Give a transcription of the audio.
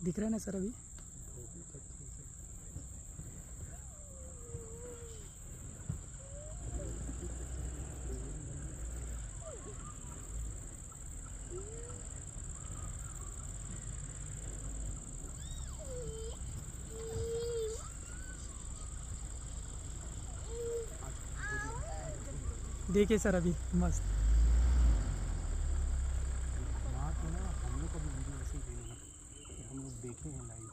दिख रहा है ना सर अभी? देखिए सर अभी मस्त। वहाँ तो ना हम लोग का भी वीडियो ऐसे ही देना कि हम लोग देखे हैं लाइव।